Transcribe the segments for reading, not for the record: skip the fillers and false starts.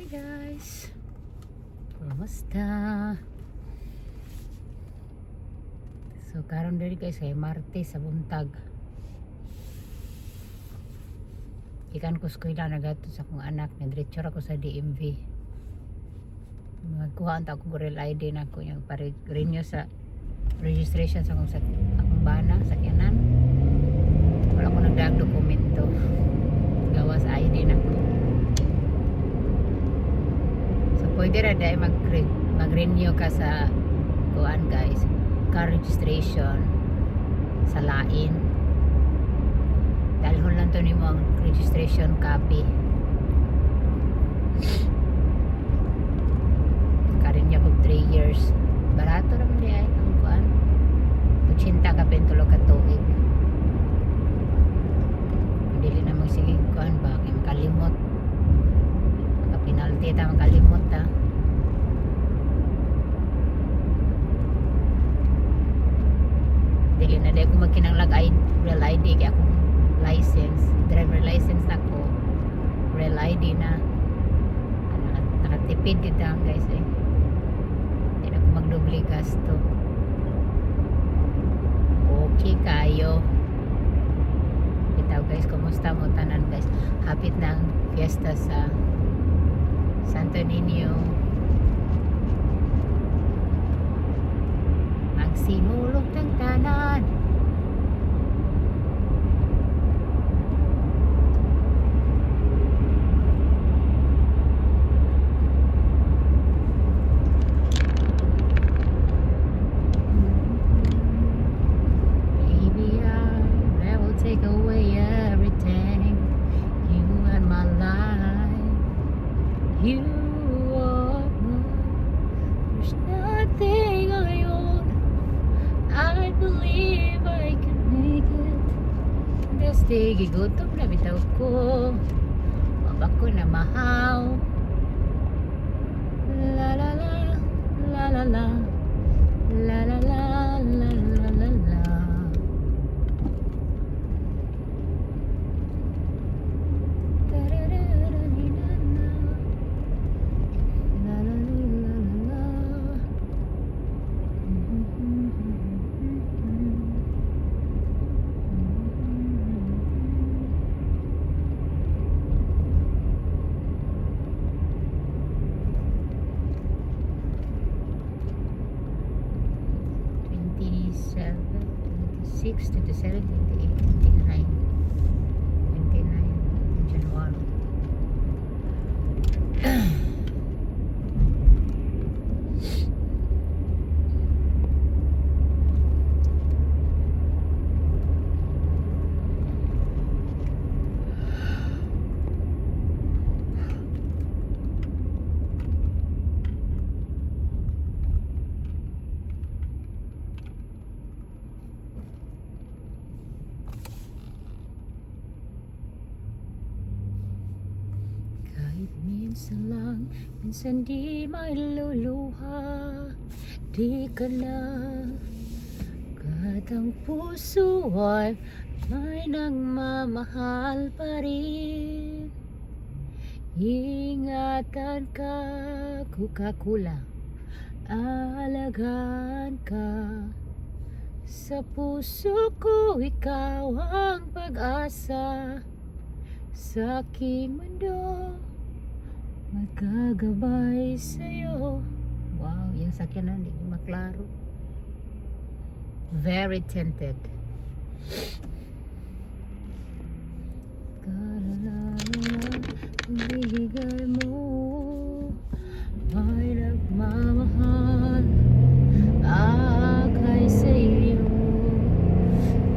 Hi guys, kumusta? So karon diri guys ay Martes sa buntag. Ikan ko eskwela nagato sa akong anak, nagdiretso ako sa DMV. Magkuha ang akong real ID na ko yung renew sa registration sa akong bana sa sakyanan. Wala ko nagdaag dokumento. Gawas ID na ko. So pwede ra dai mag-renew ka sa kuan guys, car registration sa lain. Dalhon lang to nimo ang registration copy. Karin niya kog 3 years. Barato ra man di ay ang kuan. 80 ka pentulo ka tuig. Dili na magsige kuan ba kay makalimot. Maka-penalty ta makalimot ta. Dili na dai ko magkinanglag real ID kay akong license, driver license na ko, real ID na. Nakatipid kita guys eh. Hindi na ko magdubli gasto. Okay kayo. Bitaw guys, kumusta mo tanan guys? Hapit na ang fiesta sa Santo Niño. Magsinulog ng tanan. Take away everything, you and my life. You are mine. There's nothing I own. I believe I can make it. Desti gigutom na bitaw ko. Mabak ko na mahaw. La la la, la la la, la la la, la la la la. Six, 27, 28, 29, 29 January. Minsan lang, minsan di mailuluha. Di ka na katang puso ay may nagmamahal pa rin. Ingatan ka, Coca-Cola, aalagaan ka. Sa puso ko ikaw ang pag-asa. Sa aking mundo magkagabay sa'yo. Wow, yung sakyanan hindi maklaro. Very tinted. Kalalala, bigay mo may nagmamahal akay sa'yo.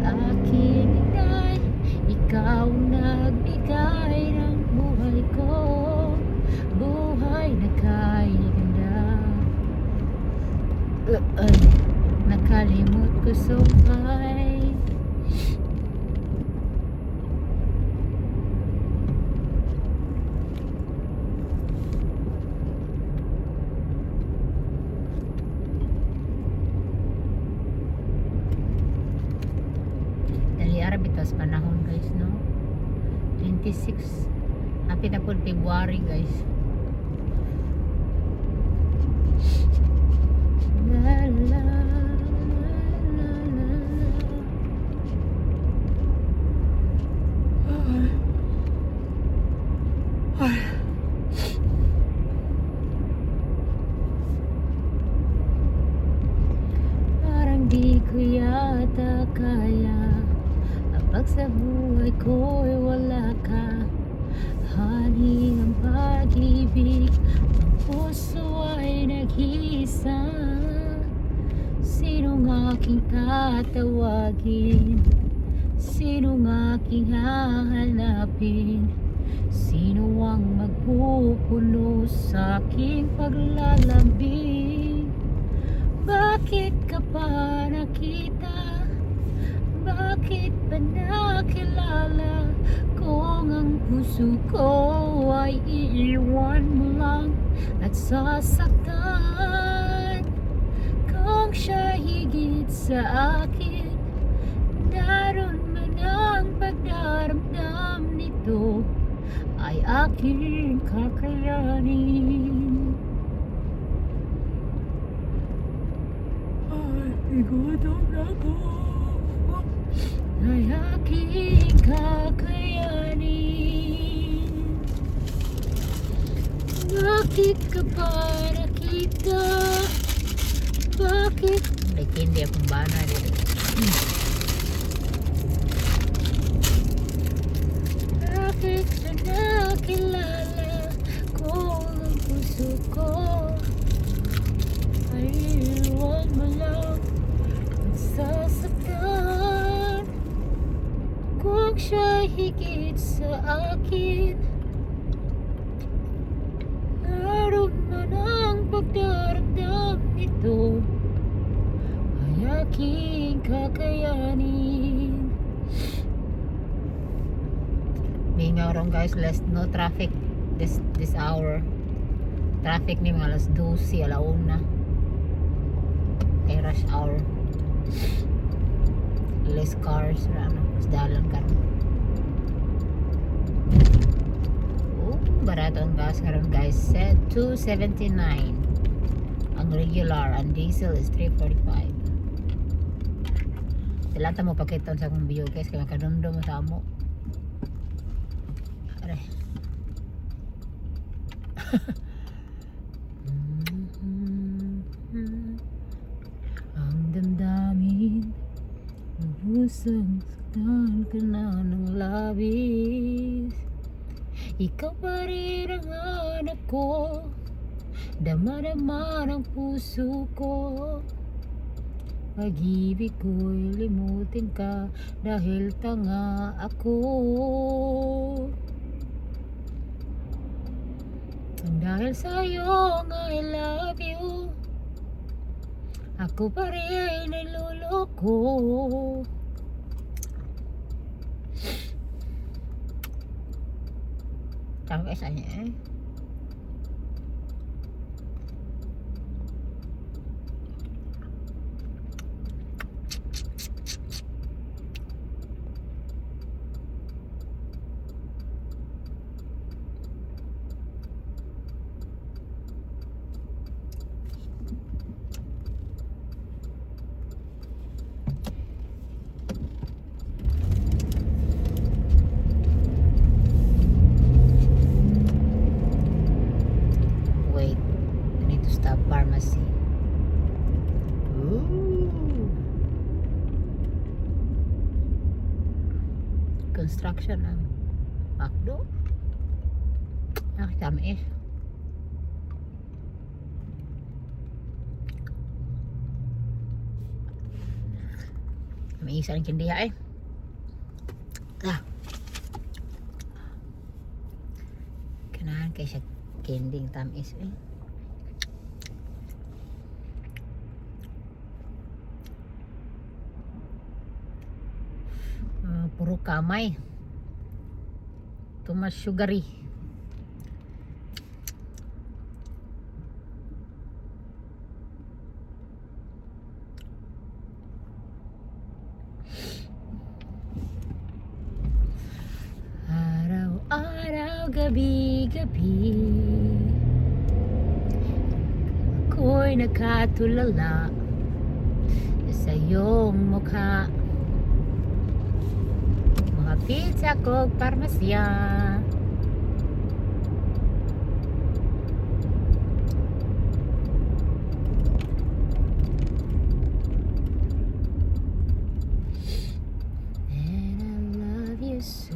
Aking inay, ikaw nagbigay ng buhay ko. Buhay na kay ganda. Nakalimot ko sumpay. Dali arabitas panahon guys no. 26 happy na po February guys. la, la, la, la. Parang di ko yata kaya kapag sa buhay ko'y wala ka. Hani ng pag-ibig, ang puso ay nag-iisa. Sinong aking tatawagin? Sinong aking hahanapin? Sino ang magpupuno sa aking paglalambing? Bakit ka pa nakita? Bakit ba nakilala? Kung ang puso ko ay iiwan mo lang at sasaktan. Kung siya higit sa akin, naroon man ang pagdaramdam nito, ay aking kakayanin. Ay, igutom na ko. Ay aking kakayanin. Bakit ka pa nakita? Bakit? Hindi akong bana dito. Bakit ka nakilala? Kung ang puso ko ay iwan mo lang at sasaktan. Kung siya higit sa akin, naroon man ang pagdaramdam nito, ay aking kakayanin. May nga ron guys, no traffic this hour. Traffic ni mga alas 12, alauna. Kay rush hour. Less cars na ano, mas dalan ka. Oh, barato ang gas ngayon guys. Set $2.79 ang regular, ang diesel is $3.45. Silata mo pakiton sa akong view guys, kaya makadumdum mo sa amo. Aray. Ang damdamin, lubusang saktan ka na ng labis. Ikaw pa rin ang anak ko, dama-dama ng puso ko. Pag-ibig ko'y limutin ka dahil tanga ako. Dahil sa'yo I love you, ako pa rin niloloko. Tama ka niya eh. Pharmacy. Ooh. Construction ng McDo. Tamis. May isa ng kindiha eh. Kanahan kayo siya kending tamis eh. Puro kamay. Too much sugary. Araw-araw, gabi-gabi, ako ako'y nakatulala sa iyong mukha. Mahapit sa kong parmasya, and I love you so.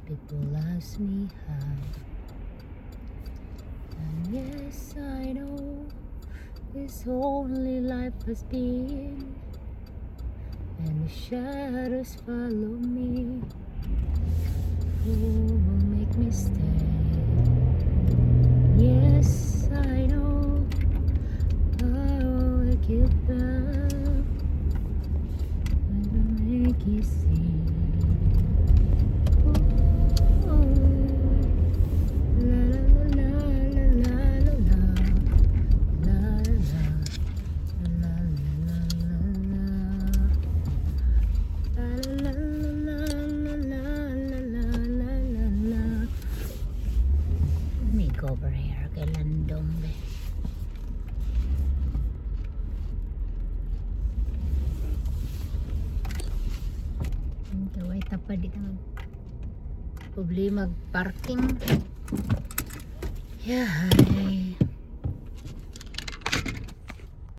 People ask me how, and yes I know this only life has been, and the shadows follow me. Who will make me stay? Yes I know I will make it back, and will make you see. Over here kay Landong be. Kaway tapad dito mag problema parking. Yeah.